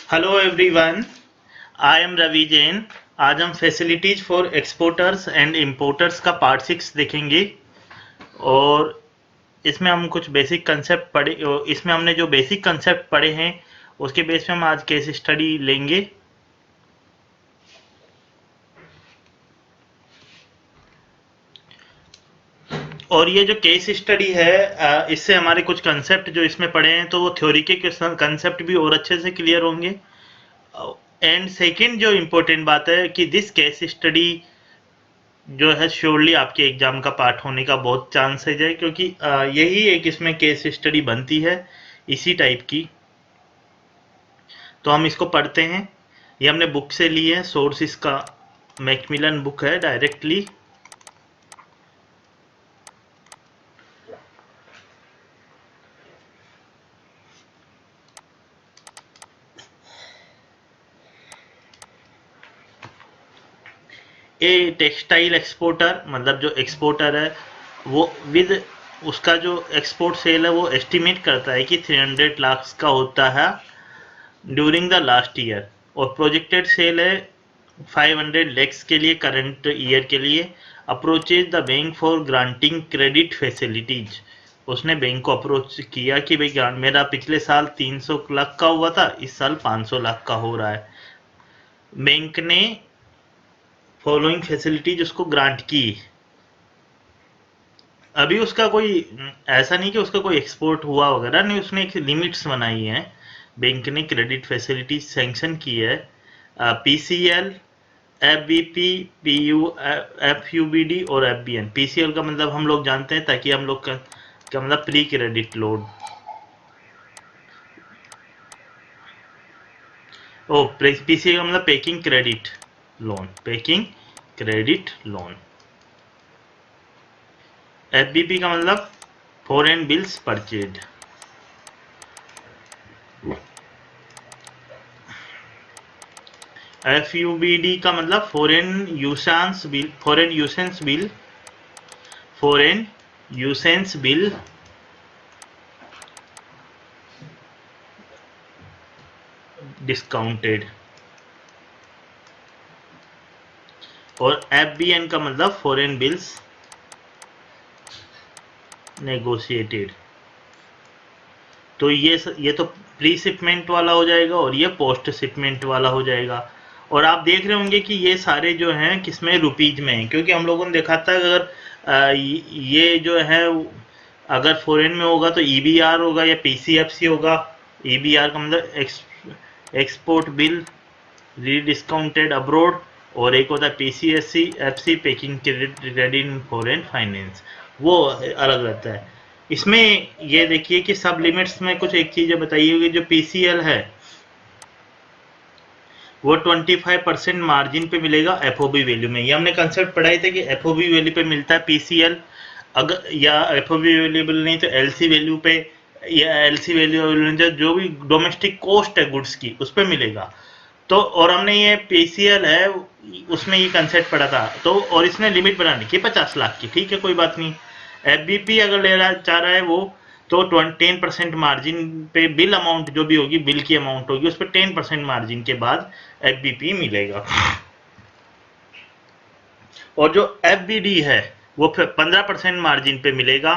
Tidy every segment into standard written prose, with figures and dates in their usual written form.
Hello everyone, I am Ravi Jain. आज हम facilities for exporters and importers का पार्ट 6 देखेंगे। और इसमें हम कुछ बेसिक कंसेप्ट पढ़े। इसमें हमने जो बेसिक कंसेप्ट पढ़े हैं उसके बेस पे हम आज केस स्टडी लेंगे। और ये जो केस स्टडी है, इससे हमारे कुछ कंसेप्ट जो इसमें पढ़े हैं तो वो थ्योरी के कंसेप्ट भी और अच्छे से क्लियर होंगे। एंड सेकंड जो इम्पोर्टेंट बात है कि दिस केस स्टडी जो है श्योरली आपके एग्जाम का पार्ट होने का बहुत चांसेज है, क्योंकि यही एक इसमें केस स्टडी बनती है इसी टाइप की। तो हम इसको पढ़ते हैं। ये हमने बुक से ली है, सोर्स इसका मैकमिलन बुक है डायरेक्टली। ए टेक्सटाइल एक्सपोर्टर मतलब जो एक्सपोर्टर है वो विद उसका जो एक्सपोर्ट सेल है वो एस्टिमेट करता है कि 300 लाख का होता है ड्यूरिंग द लास्ट ईयर, और प्रोजेक्टेड सेल है 500 लैक्स के लिए करंट ईयर के लिए। Approaches the bank for granting credit facilities. उसने बैंक को अप्रोच किया कि भाई मेरा पिछले साल 300 लाख का हुआ था, इस साल 500 लाख का हो रहा है। बैंक ने फॉलोइंग फैसिलिटीज उसको ग्रांट की। अभी उसका कोई ऐसा नहीं कि उसका कोई एक्सपोर्ट हुआ वगैरह नहीं, उसने एक लिमिट्स बनाई है। बैंक ने क्रेडिट फैसिलिटी सैंक्शन की है। पीसीएल, एफबीपी, पीयू, एफयूबीडी और एफबीएन। पीसीएल का मतलब हम लोग जानते हैं, ताकि हम लोग का मतलब प्री क्रेडिट लोन। ओ, पीसीएल का मतलब packing credit loan, packing credit loan. FBP का मतलब फॉरेन बिल्स परचेज। एफयूबीडी का मतलब foreign usance bill, foreign usance bill, foreign usance bill discounted. और एफबीएन का मतलब फॉरेन बिल्स नेगोशिएटेड। तो ये तो प्री शिपमेंट वाला हो जाएगा और ये पोस्ट शिपमेंट वाला हो जाएगा। और आप देख रहे होंगे कि ये सारे जो हैं किसमें, रुपीज में हैं, क्योंकि हम लोगों ने देखा था अगर ये जो है अगर फॉरेन में होगा तो ईबीआर होगा या पीसीएफसी होगा। ईबीआर का मतलब एक्सपोर्ट बिल रीडिस्काउंटेड अब्रोड, और एक होता है PCSC FC, packing credit in foreign finance, वो अलग रहता है। इसमें ये देखिए कि सब लिमिट्स में कुछ एक चीजें बताई होगी। जो पीसीएल है वो 25% मार्जिन पे मिलेगा एफओबी वैल्यू में। ये हमने कंसेप्ट पढ़ाई थे कि एफओबी वैल्यू पे मिलता है पीसीएल, अगर या एफओबी वैल्यूबल नहीं तो एलसी वैल्यू पे, या एलसी वैल्यू जो भी डोमेस्टिक कॉस्ट है गुड्स की उस पर मिलेगा। तो और हमने ये पीसीएल है उसमें ये कंसेप्ट पढ़ा था। तो और इसने लिमिट बना रखी है 50 लाख की, ठीक है कोई बात नहीं। एफबीपी अगर लेना चाह रहा है वो तो 10% मार्जिन पे बिल अमाउंट जो भी होगी, बिल की अमाउंट होगी उस पर 10% मार्जिन के बाद एफबीपी मिलेगा। और जो एफबीडी है वो फिर 15% मार्जिन पे मिलेगा।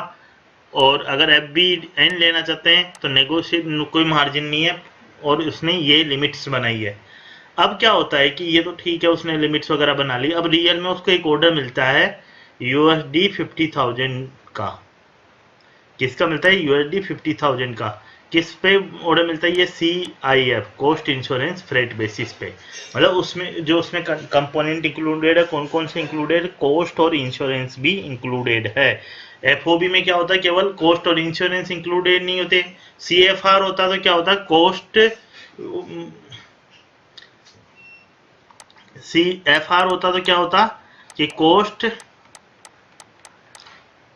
और अगर एफ बी एन लेना चाहते हैं तो नेगोशिएट, कोई मार्जिन नहीं है, और उसने ये लिमिट्स बनाई है। अब क्या होता है कि ये तो ठीक है उसने लिमिट्स वगैरह बना ली, अब रियल में उसको एक ऑर्डर मिलता है यूएसडी 50,000 का। किसका मिलता है? यूएसडी 50,000 का। किस पे ऑर्डर मिलता है? ये C I F, cost insurance freight basis पे। मतलब उसमें जो उसमें कंपोनेंट इंक्लूडेड है, कौन कौन से इंक्लूडेड? कॉस्ट और इंश्योरेंस भी इंक्लूडेड है। एफओबी में क्या होता है? केवल कॉस्ट और इंश्योरेंस इंक्लूडेड नहीं होते। सी एफ आर होता तो क्या होता? कॉस्ट, सी एफ आर होता तो क्या होता कि कॉस्ट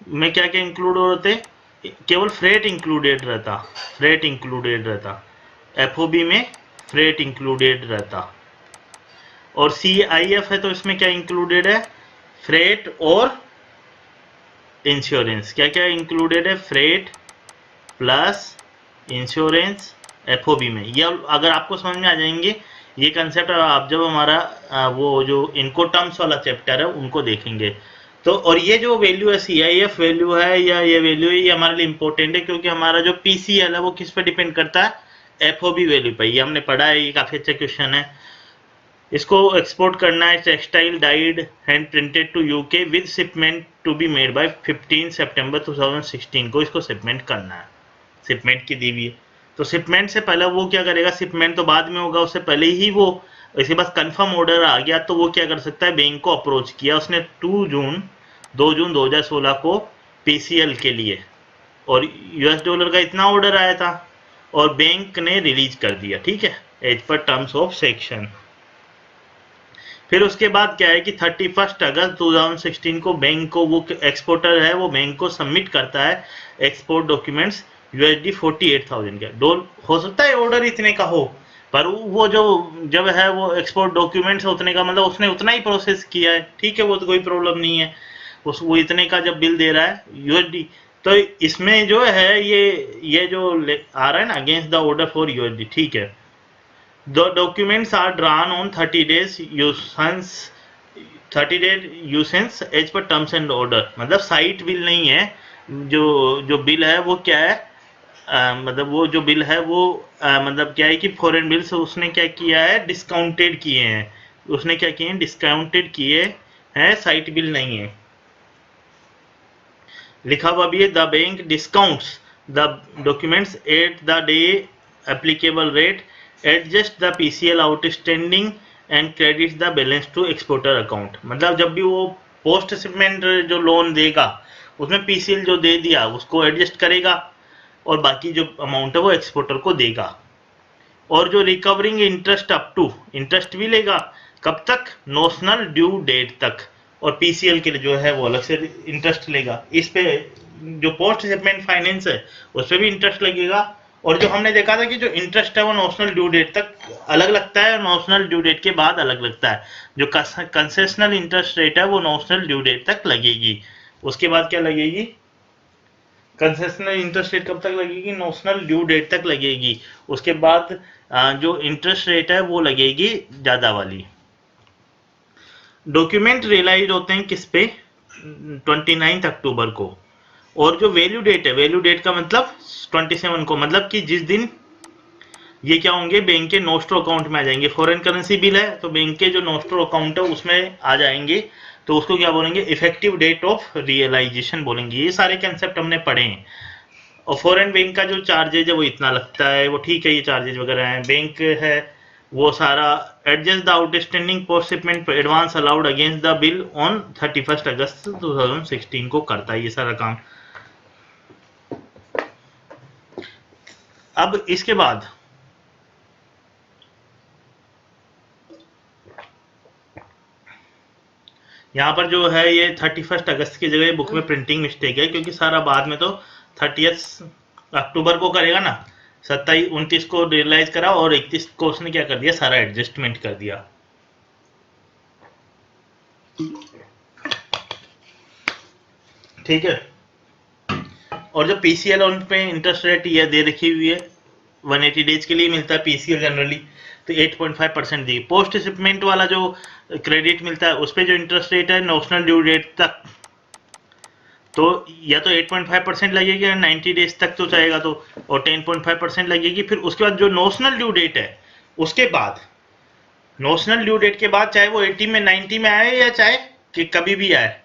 में क्या क्या इंक्लूड होते? केवल फ्रेट इंक्लूडेड रहता, फ्रेट इंक्लूडेड रहता। एफओबी में फ्रेट इंक्लूडेड रहता। और सी आई एफ है तो इसमें क्या इंक्लूडेड है? फ्रेट और इंश्योरेंस। क्या क्या इंक्लूडेड है? फ्रेट प्लस इंश्योरेंस एफओबी में। ये अगर आपको समझ में आ जाएंगे ये कंसेप्ट, आप जब हमारा वो जो इनको टर्म्स वाला चैप्टर है उनको देखेंगे तो। और ये जो वैल्यू है सीआईएफ वैल्यू है या ये वैल्यू है, ये हमारे लिए इंपॉर्टेंट है क्योंकि हमारा जो पीसीएल है वो किस पे डिपेंड करता है, एफओबी वैल्यू पे। ये हमने पढ़ा है, ये काफी अच्छा क्वेश्चन है। इसको एक्सपोर्ट करना है textile dyed hand printed to UK with shipment to be made by 15 सितंबर 2016 को इसको शिपमेंट करना है। शिपमेंट की दी हुई है तो शिपमेंट से पहले वो क्या करेगा, शिपमेंट तो बाद में होगा, उससे पहले ही वो इसके पास कंफर्म ऑर्डर आ गया तो वो क्या कर सकता है, बैंक को अप्रोच किया उसने 2 जून 2016 को पीसीएल के लिए, और यूएस डॉलर का इतना ऑर्डर आया था और बैंक ने रिलीज कर दिया, ठीक है, as per terms of section. फिर उसके बाद क्या है कि 31 अगस्त 2016 को बैंक को, वो एक्सपोर्टर है वो बैंक को सबमिट करता है एक्सपोर्ट डॉक्यूमेंट्स यूएसडी 48,000 का। डॉल हो सकता है ऑर्डर इतने का हो, पर वो जो जब है वो एक्सपोर्ट डॉक्यूमेंट्स उतने का, मतलब उसने उतना ही प्रोसेस किया है, ठीक है, वो तो कोई प्रॉब्लम नहीं है। वो इतने का जब बिल दे रहा है यूएसडी, तो इसमें जो है ये जो आ रहा है ना against the order for USD, ठीक है। The documents are drawn on 30 days usance 30 days usance as per terms and order. मतलब साइट बिल नहीं है, जो बिल है वो क्या है, मतलब वो जो बिल है वो मतलब क्या है कि फॉरेन बिल से उसने क्या किया है, डिस्काउंटेड किए हैं, उसने क्या किए हैं, डिस्काउंटेड किए हैं, साइट बिल नहीं है। लिखा हुआ भी है the bank discounts the documents at the day applicable rate, adjust the PCL outstanding and credit the balance to exporter account. मतलब जब भी वो पोस्ट शिपमेंट जो लोन देगा उसमें पीसीएल जो दे दिया उसको एडजस्ट करेगा और बाकी जो अमाउंट है वो एक्सपोर्टर को देगा। और जो recovering interest up to, interest भी लेगा कब तक, नोशनल ड्यू डेट तक। और पीसीएल के लिए जो है वो अलग से इंटरेस्ट लेगा। इस पे जो पोस्ट शिपमेंट फाइनेंस है उस पर भी इंटरेस्ट लगेगा। और जो हमने देखा था कि जो इंटरेस्ट है वो नोशनल ड्यू डेट तक अलग लगता है और नोशनल ड्यू डेट के बाद अलग लगता है। जो कंसेशनल इंटरेस्ट रेट है वो नोशनल ड्यू डेट तक लगेगी। उसके बाद क्या लगेगी, कंसेशनल इंटरेस्ट रेट कब तक लगेगी, नोशनल ड्यू डेट तक लगेगी। उसके बाद जो इंटरेस्ट रेट है वो लगेगी ज्यादा वाली। डॉक्यूमेंट रियलाइज होते हैं किस पे, 29 अक्टूबर को। और जो वैल्यू डेट है, वैल्यू डेट का मतलब 27 को, मतलब कि जिस दिन ये क्या होंगे, बैंक के नोस्ट्रो अकाउंट में आ जाएंगे। फॉरेन करेंसी बिल है तो बैंक के जो नोस्ट्रो अकाउंट है उसमें आ जाएंगे, तो उसको क्या बोलेंगे, इफेक्टिव डेट ऑफ रियलाइजेशन बोलेंगे। ये सारे कंसेप्ट हमने पढ़े हैं। और फॉरेन बैंक का जो चार्जेज है वो इतना लगता है, वो ठीक है, ये चार्जेज वगैरह हैं। बैंक है वो सारा adjust the outstanding post shipment advance allowed against the bill on 31 अगस्त 2016 को करता है ये सारा काम। अब इसके बाद यहाँ पर जो है ये 31 अगस्त की जगह बुक में प्रिंटिंग मिस्टेक है, क्योंकि सारा बाद में तो 30 अक्टूबर को करेगा ना, 27-29 को रियलाइज करा और 31 को उसने क्या कर दिया, सारा एडजस्टमेंट कर दिया। ठीक है। और जो पीसीएल उन पे इंटरेस्ट रेट ये दे रखी हुई है, 180 डेज के लिए मिलता है पीसीएल जनरली, तो 8.5% दी। पोस्ट शिपमेंट वाला जो क्रेडिट मिलता है उस पर जो इंटरेस्ट रेट है नोशनल ड्यू डेट तक, तो या तो 8.5% लगेगी या 90 डेज तक तो चाहेगा तो, और 10.5% लगेगी। फिर उसके बाद जो नोशनल ड्यू डेट है उसके बाद, नोशनल ड्यू डेट के बाद चाहे वो 80 में 90 में आए या चाहे कि कभी भी आए,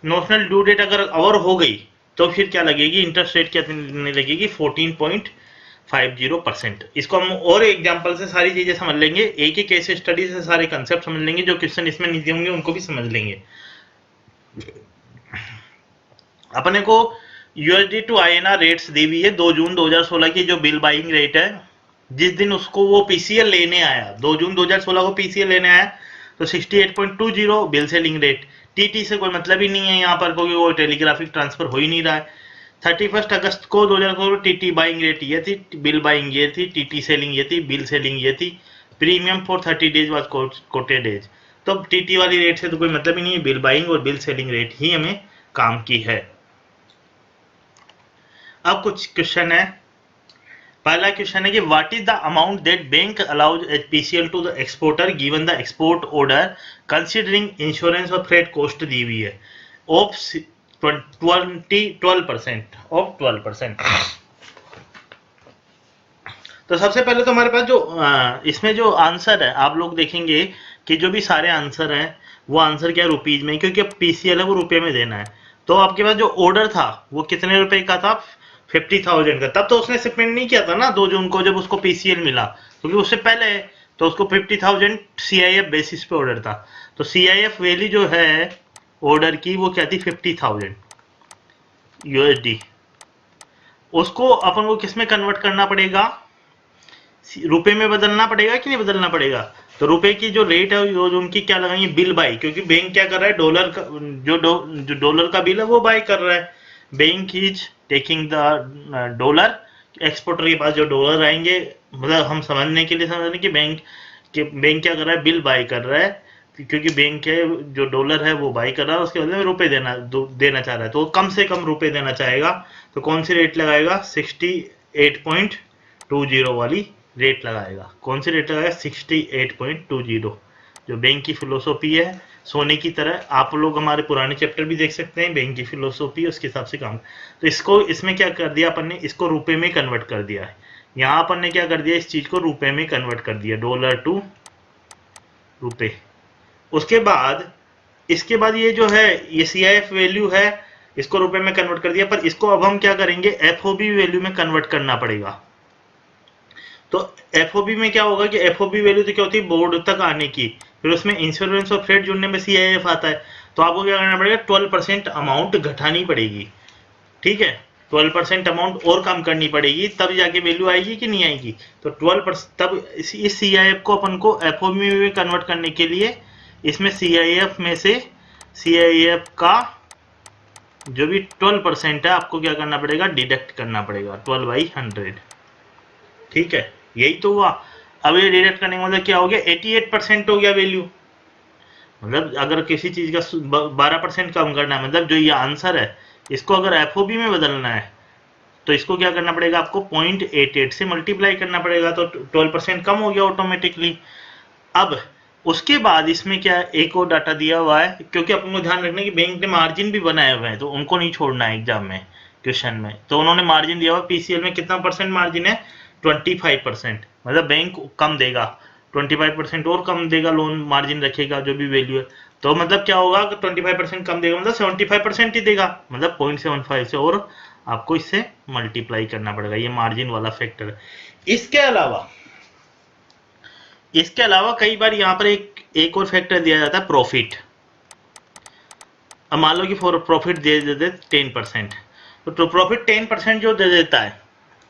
नोशनल ड्यू डेट अगर और हो गई तो फिर क्या लगेगी, इंटरेस्ट रेट क्या लगेगी, 14.50%। इसको हम और एग्जांपल से सारी चीजें समझ लेंगे, एक ही केस स्टडी से सारे कंसेप्ट समझ लेंगे, जो क्वेश्चन इसमें नहीं होंगे उनको भी समझ लेंगे। अपने को यूएसडी टू आईएनआर रेट्स दी हुई है 2 जून 2016 की, जो बिल बाइंग रेट है जिस दिन उसको वो पीसीएल लेने आया, 2 जून 2016 को पीसीएल लेने आया, तो 68.20 बिल सेलिंग रेट। टीटी से कोई मतलब ही नहीं है यहाँ पर, क्योंकि वो टेलीग्राफिक ट्रांसफर हो ही नहीं रहा है। 31 अगस्त को 2016 टीटी बाइंग रेट ये थी, बिल बाइंग ये थी, टीटी सेलिंग ये थी, बिल सेलिंग ये थी। Premium for 30 days was quoted as. तो टीटी वाली रेट से तो कोई मतलब ही नहीं है, बिल बाइंग और बिल सेलिंग रेट ही हमें काम की है। अब कुछ क्वेश्चन है, पहला क्वेश्चन है कि what is the amount that bank allows HPCL to the exporter given the export order considering insurance और फ्रेट कॉस्ट दी हुई है ऑफ 12% ऑफ 12%। तो सबसे पहले तो हमारे पास जो इसमें जो आंसर है आप लोग देखेंगे कि जो भी सारे आंसर हैं वो आंसर क्या है रुपीज में, क्योंकि पीसीएल है वो रुपए में देना है। तो आपके पास जो ऑर्डर था वो कितने रुपए का था, 50,000 का। तब तो उसने शिपमेंट नहीं किया था ना 2 जून को जब उसको पीसीएल मिला, क्योंकि उससे पहले तो उसको 50,000 सीआईएफ बेसिस पे ऑर्डर था। तो सीआईएफ वैल्यू जो है ऑर्डर की वो क्या थी, 50,000 यूएसडी। उसको अपन को किस में कन्वर्ट करना पड़ेगा, रुपए में बदलना पड़ेगा कि नहीं बदलना पड़ेगा। तो रुपए की जो रेट है जो उनकी क्या लगाएंगे, बिल बाई, क्योंकि बैंक क्या कर रहा है डॉलर का जो डॉलर का बिल है वो बाई कर रहा है। Bank is taking the dollar, exporter के पास जो डॉलर आएंगे, मतलब हम समझने के लिए समझ रहे हैं कि बैंक क्या कर रहा है, बिल बाई कर रहा है, क्योंकि बैंक के जो डॉलर है वो बाई कर रहा है, उसके बदले में रुपए देना चाह रहा है, तो कम से कम रुपए देना चाहेगा। तो कौन सी रेट लगाएगा, 68.20 वाली रेट लगाएगा। कौन सी रेट लगाएगा, 68.20। जो बैंक की फिलोसॉफी है सोने की तरह, आप लोग हमारे पुराने चैप्टर भी देख सकते हैं, बैंक की फिलोसॉफी उसके हिसाब से काम। तो इसको इसमें क्या कर दिया अपन ने, इसको रुपए में कन्वर्ट कर दिया है। यहाँ अपन ने क्या कर दिया, इस चीज को रुपए में कन्वर्ट कर दिया, डॉलर टू रुपए। उसके बाद इसके बाद ये जो है ये सीआईएफ वैल्यू है, इसको रुपए में कन्वर्ट कर दिया, पर इसको अब हम क्या करेंगे, एफओबी वैल्यू में कन्वर्ट करना पड़ेगा। तो एफओबी में क्या होगा कि एफओबी वैल्यू तो क्या होती है बोर्ड तक आने की, फिर उसमें इंश्योरेंस और फ्रेट जुड़ने में सीआईएफ आता है। तो आपको क्या करना पड़ेगा, 12% अमाउंट घटानी पड़ेगी, ठीक है। 12% अमाउंट और कम करनी पड़ेगी, तब जाके वैल्यू आएगी कि नहीं आएगी। तो 12% तब इस सीआईएफ को अपन को एफओबी में कन्वर्ट करने के लिए इसमें सीआईएफ में से सीआईएफ का जो भी 12% है आपको क्या करना पड़ेगा, डिडक्ट करना पड़ेगा 12/100, ठीक है। यही तो हुआ। अब ये डिडक्ट करने का मतलब क्या हो गया, 88% हो गया वैल्यू। मतलब अगर किसी चीज का 12% कम करना है, मतलब जो ये आंसर है इसको अगर एफओबी में बदलना है तो इसको क्या करना पड़ेगा, आपको 0.88 से मल्टीप्लाई करना पड़ेगा, तो 12% कम हो गया ऑटोमेटिकली। अब उसके बाद इसमें क्या एक और डाटा दिया हुआ है, क्योंकि अपन को ध्यान रखना है कि बैंक ने मार्जिन भी बनाए हुए हैं, तो उनको नहीं छोड़ना है एग्जाम में, क्वेश्चन में। तो उन्होंने मार्जिन दिया हुआ, पीसीएल में कितना परसेंट मार्जिन है, 25%। मतलब बैंक कम देगा, 25% और कम देगा, लोन मार्जिन रखेगा जो भी वैल्यू है। तो मतलब क्या होगा, 25% कम देगा मतलब 75% ही देगा, मतलब 0.75 से और आपको इससे मल्टीप्लाई करना पड़ेगा। ये मार्जिन वाला फैक्टर है। इसके अलावा कई बार यहाँ पर एक और फैक्टर दिया जाता है, प्रॉफिट। अब मान लो कि प्रॉफिट दे देते 10%, तो प्रॉफिट 10% जो दे देता है,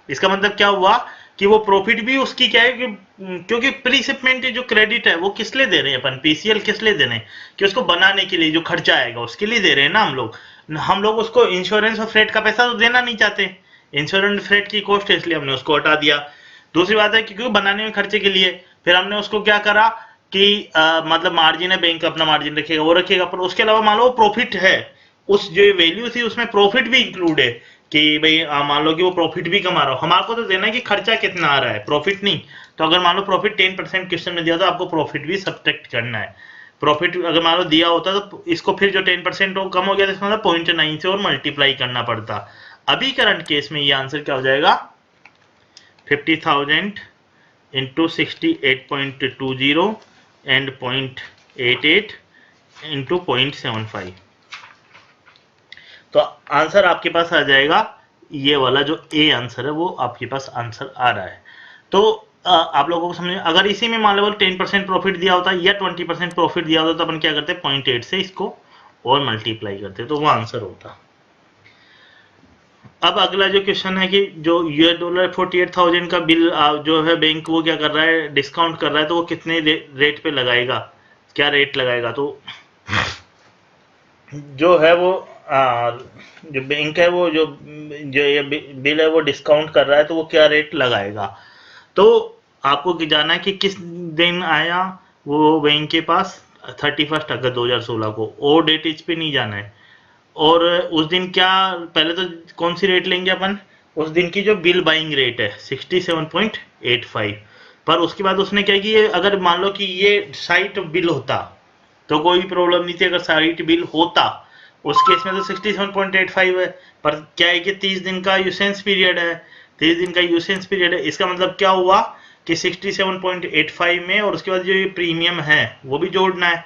इसका मतलब क्या हुआ कि वो प्रॉफिट भी उसकी क्या है कि क्योंकि प्री शिपमेंट जो क्रेडिट है वो किस लिए दे रहे हैं अपन, पीसीएल किस लिए दे रहे हैं, कि उसको बनाने के लिए जो खर्चा आएगा उसके लिए दे रहे हैं ना हम लोग उसको इंश्योरेंस और फ्रेट का पैसा तो देना नहीं चाहते, इंश्योरेंस फ्रेट की कॉस्ट है इसलिए हमने उसको हटा दिया। दूसरी बात है क्योंकि बनाने में खर्चे के लिए फिर हमने उसको क्या करा कि मतलब मार्जिन है, बैंक अपना मार्जिन रखेगा वो रखेगा, पर उसके अलावा मान लो प्रॉफिट है, उस जो वैल्यू थी उसमें प्रॉफिट भी इंक्लूड है, कि भाई मान लो कि वो प्रॉफिट भी कमा रहा हो, हमारे को तो देना है कि खर्चा कितना आ रहा है, प्रॉफिट नहीं। तो अगर मान लो प्रॉफिट 10% क्वेश्चन में दिया तो आपको प्रॉफिट भी सब्ट्रैक्ट करना है। प्रॉफिट अगर मान लो दिया होता तो इसको फिर जो 10% कम हो गया तो इसका मतलब 0.9 से और मल्टीप्लाई करना पड़ता। अभी करंट केस में ये आंसर क्या हो जाएगा, 50,000 इंटू 68.20 एंड 0.88 इंटू 0.75। तो आंसर आपके पास आ जाएगा, ये वाला जो ए आंसर है वो आपके पास आंसर आ रहा है। तो आप लोगों को समझ, अगर इसी में मान लो 10% प्रॉफिट दिया होता या 20% प्रॉफिट दिया होता तो अपन क्या करते, 0.8 से इसको और मल्टीप्लाई करते तो वो आंसर होता। अब अगला जो क्वेश्चन है कि जो यूएस डॉलर 48,000 का बिल जो है बैंक वो क्या कर रहा है, डिस्काउंट कर रहा है, तो वो कितने रेट पे लगाएगा, क्या रेट लगाएगा। तो जो है वो जो बैंक है वो जो ये बिल है वो डिस्काउंट कर रहा है, तो वो क्या रेट लगाएगा। तो आपको जाना है कि किस दिन आया वो बैंक के पास, 31 अगस्त 2016 को, और डेट इस पे नहीं जाना है। और उस दिन क्या, पहले तो कौन सी रेट लेंगे अपन, उस दिन की जो बिल बाइंग रेट है 67.85, पर उसके बाद उसने क्या किया, अगर मान लो कि ये साइट बिल होता तो कोई प्रॉब्लम नहीं थी, अगर साइट बिल होता उस केस में तो 67.85 है, पर क्या है कि 30 दिन का यूसेंस पीरियड है, 30 दिन का यूसेंस पीरियड है। इसका मतलब क्या हुआ कि 67.85 में और उसके बाद जो ये प्रीमियम है वो भी जोड़ना है,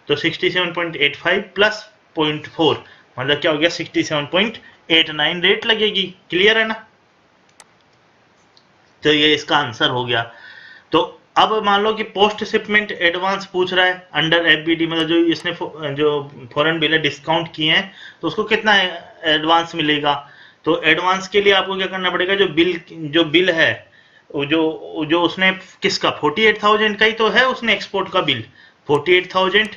तो 67.85 प्लस 0.4 मतलब क्या हो गया 67.89 रेट लगेगी। क्लियर है ना? तो ये इसका आंसर हो गया। तो अब मान लो कि पोस्ट शिपमेंट एडवांस पूछ रहा है अंडर एफबीडी, मतलब जो इसने जो फॉरेन बिल डिस्काउंट किए हैं तो उसको कितना एडवांस मिलेगा। तो एडवांस के लिए आपको क्या करना पड़ेगा, जो बिल है जो उसने किसका 48,000 का ही तो है, उसने एक्सपोर्ट का बिल 48,000,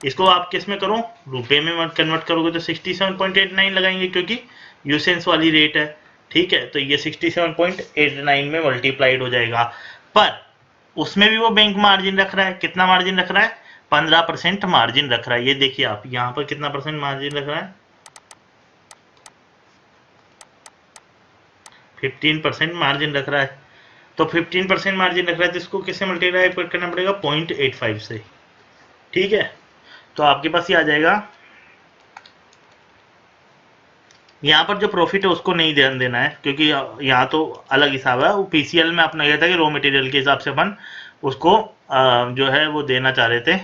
इसको आप किस में करो, रुपए में कन्वर्ट करोगे तो 67.89 लगाएंगे क्योंकि यूसेंस वाली रेट है। ठीक है, तो ये 67.89 में मल्टीप्लाइड हो जाएगा। पर उसमें भी वो बैंक मार्जिन रख रहा है, कितना मार्जिन रख रहा है, 15% मार्जिन रख रहा है। ये देखिए आप यहाँ पर कितना परसेंट मार्जिन रख रहा है, 15% मार्जिन रख रहा है। तो 15% मार्जिन रख रहा है तो इसको किससे मल्टीप्लाई करना पड़ेगा, 0.85 से। ठीक है, तो आपके पास ये आ जाएगा। यहाँ पर जो प्रॉफिट है उसको नहीं ध्यान देना है क्योंकि यहाँ तो अलग हिसाब है। वो पीसीएल में अपना यह था कि रॉ मटेरियल के हिसाब से अपन उसको जो है वो देना चाह रहे थे,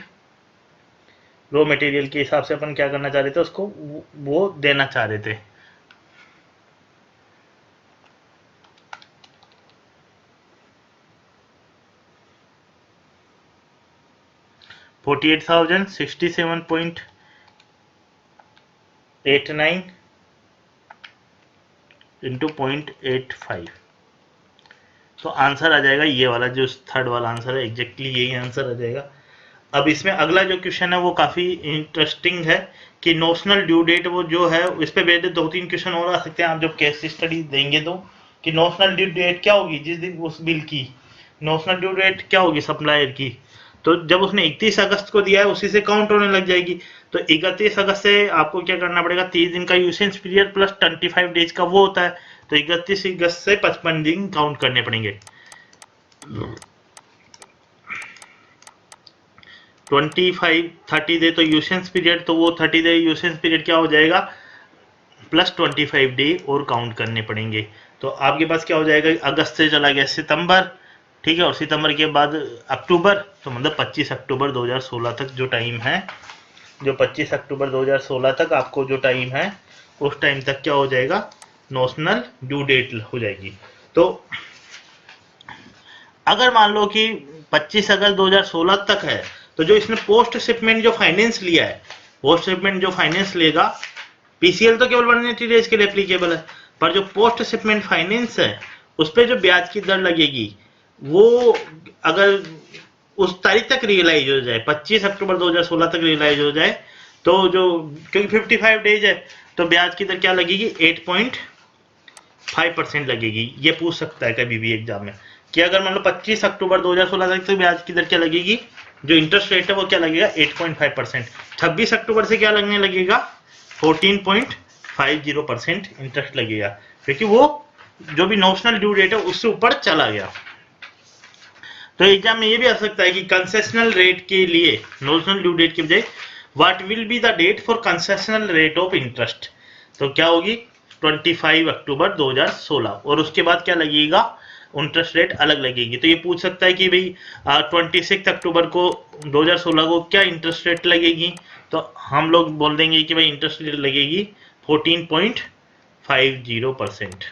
रॉ मटेरियल के हिसाब से अपन क्या करना चाह रहे थे, उसको वो देना चाह रहे थे। $48,000 67.89 इंटू 0.85, तो आंसर आ जाएगा ये वाला, जो थर्ड वाला आंसर है एग्जैक्टली यही आंसर आ जाएगा। अब इसमें अगला जो क्वेश्चन है वो काफी इंटरेस्टिंग है कि नोशनल ड्यू डेट वो जो है, इस पे बेस्ड 2-3 क्वेश्चन और आ सकते हैं आप जब केस स्टडी देंगे तो, कि नोशनल ड्यू डेट क्या होगी जिस दिन उस बिल की, नोशनल ड्यू डेट क्या होगी सप्लायर की। तो जब उसने 31 अगस्त को दिया है उसी से काउंट होने लग जाएगी। तो 31 अगस्त से आपको क्या करना पड़ेगा, 30 दिन का यूसेंस पीरियड प्लस 25 डेज का वो होता है, तो 31 अगस्त से 55 दिन काउंट करने पड़ेंगे। 25-30 डे तो यूसेंस पीरियड, तो वो 30 डे यूसेंस पीरियड क्या हो जाएगा, प्लस 25 डे और काउंट करने पड़ेंगे। तो आपके पास क्या हो जाएगा, अगस्त से चला गया सितंबर, ठीक है, और सितंबर के बाद अक्टूबर, तो मतलब 25 अक्टूबर 2016 तक जो टाइम है, जो 25 अक्टूबर 2016 तक आपको जो टाइम है उस टाइम तक क्या हो जाएगा, नोशनल ड्यू डेट हो जाएगी। तो अगर मान लो कि 25 अगस्त 2016 तक है, तो जो इसने पोस्ट शिपमेंट जो फाइनेंस लिया है, पोस्ट शिपमेंट जो फाइनेंस लेगा, पीसीएल तो केवल 180 डेज के लिए एप्लीकेबल है, पर जो पोस्ट शिपमेंट फाइनेंस है उस पर जो ब्याज की दर लगेगी वो अगर उस तारीख तक रियलाइज हो जाए, 25 अक्टूबर 2016 तक रियलाइज हो जाए, तो जो क्योंकि 55 डेज है तो ब्याज की दर क्या लगेगी, 8.5% लगेगी। ये पूछ सकता है कभी भी एग्जाम में कि अगर मान लो 25 अक्टूबर 2016 तक तो ब्याज की दर क्या लगेगी, जो इंटरेस्ट रेट है वो क्या लगेगा, 8.5%। 26 अक्टूबर से क्या लगने लगेगा, 14.50% इंटरेस्ट लगेगा, क्योंकि वो जो भी नोशनल ड्यू डेट है उससे ऊपर चला गया। तो एग्जाम में ये भी आ सकता है कि कंसेशनल रेट के लिए नोशनल ड्यू डेट के बजाय what will be the date for concessional rate of interest, तो क्या होगी 25 अक्टूबर 2016, और उसके बाद क्या लगेगा, इंटरेस्ट रेट अलग लगेगी। तो ये पूछ सकता है कि भाई 26 अक्टूबर को 2016 को क्या इंटरेस्ट रेट लगेगी, तो हम लोग बोल देंगे कि भाई इंटरेस्ट रेट लगेगी 14.50%,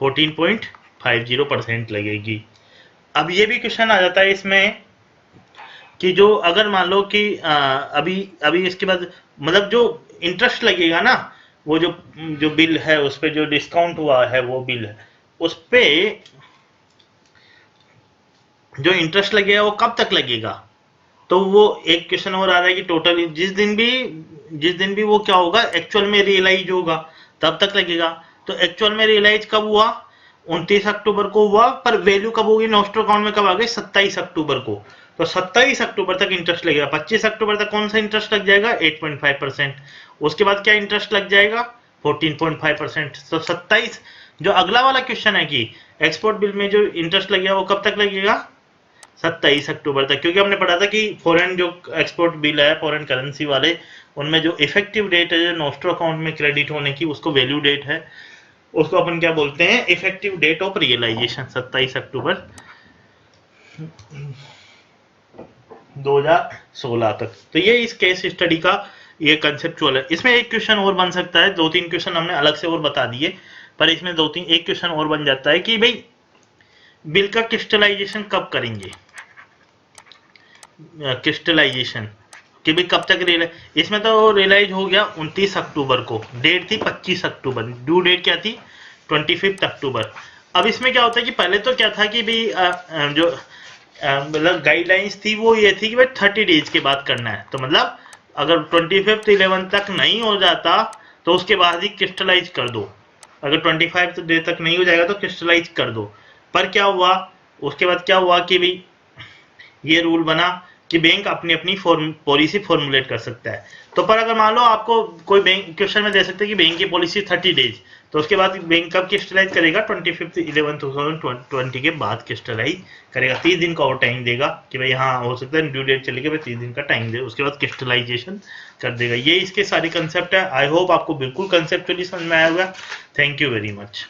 14.50% लगेगी। अब ये भी क्वेश्चन आ जाता है इसमें कि जो अगर मान लो कि अभी अभी इसके बाद मतलब जो इंटरेस्ट लगेगा ना, वो जो जो बिल है उस पे जो डिस्काउंट हुआ है वो बिल है, उस पे जो इंटरेस्ट लगेगा वो कब तक लगेगा। तो वो एक क्वेश्चन और आ रहा है कि टोटल जिस दिन भी वो क्या होगा एक्चुअल में रियलाइज होगा तब तक लगेगा। तो एक्चुअल में रियलाइज कब हुआ, 29 अक्टूबर को हुआ, पर वैल्यू कब होगी नॉस्ट्रो अकाउंट में, कब आ गई 27 अक्टूबर को। तो 27 अक्टूबर तक इंटरेस्ट लगेगा। 25 अक्टूबर तक कौन सा इंटरेस्ट लग जाएगा, 8.5%। उसके बाद क्या इंटरेस्ट लग जाएगा, 14.5%। तो 27 जो अगला वाला क्वेश्चन है कि एक्सपोर्ट बिल में जो इंटरेस्ट लगेगा वो कब तक लगेगा, 27 अक्टूबर तक, क्योंकि हमने पढ़ा था कि फॉरेन जो एक्सपोर्ट बिल है फॉरेन करेंसी वाले, उनमें जो इफेक्टिव डेट है जो नोस्ट्रो अकाउंट में क्रेडिट होने की, उसको वैल्यू डेट है, उसको अपन क्या बोलते हैं, इफेक्टिव डेट ऑफ रियलाइजेशन, 27 अक्टूबर 2016 तक। तो ये इस केस स्टडी का ये कंसेप्चुअल है। इसमें एक क्वेश्चन और बन सकता है, 2-3 क्वेश्चन हमने अलग से और बता दिए, पर इसमें 2-3 एक क्वेश्चन और बन जाता है कि भाई बिल का क्रिस्टलाइजेशन कब करेंगे, क्रिस्टलाइजेशन कि भाई कब तक रियलाइज, इसमें तो रियलाइज हो गया 29 अक्टूबर को, डेट थी 25 अक्टूबर, ड्यू डेट क्या थी 25 अक्टूबर। अब इसमें क्या होता है कि पहले तो क्या था कि भाई जो मतलब गाइडलाइंस थी वो ये थी कि भाई 30 डेज के बाद करना है, तो मतलब अगर 25/11 तक नहीं हो जाता तो उसके बाद ही क्रिस्टलाइज कर दो, अगर 25 डे तक नहीं हो जाएगा तो क्रिस्टलाइज कर दो। पर क्या हुआ, उसके बाद क्या हुआ कि भाई ये रूल बना कि बैंक अपनी अपनी पॉलिसी फॉर्मुलेट कर सकता है। तो पर अगर मान लो आपको कोई बैंक क्वेश्चन में दे सकते हैं कि बैंक की पॉलिसी 30 डेज, तो उसके बाद बैंक कब क्रिस्टलाइज करेगा, 25/11/2020 के बाद क्रिस्टलाइज करेगा, 30 दिन का और टाइम देगा कि भाई हाँ हो सकता है ड्यू डेट चली गई, 30 दिन का टाइम दे, उसके बाद क्रिस्टलाइजेशन कर देगा। ये इसके सारे कंसेप्ट है। आई होप आपको बिल्कुल कंसेप्चुअली समझ में आया होगा। Thank you very much.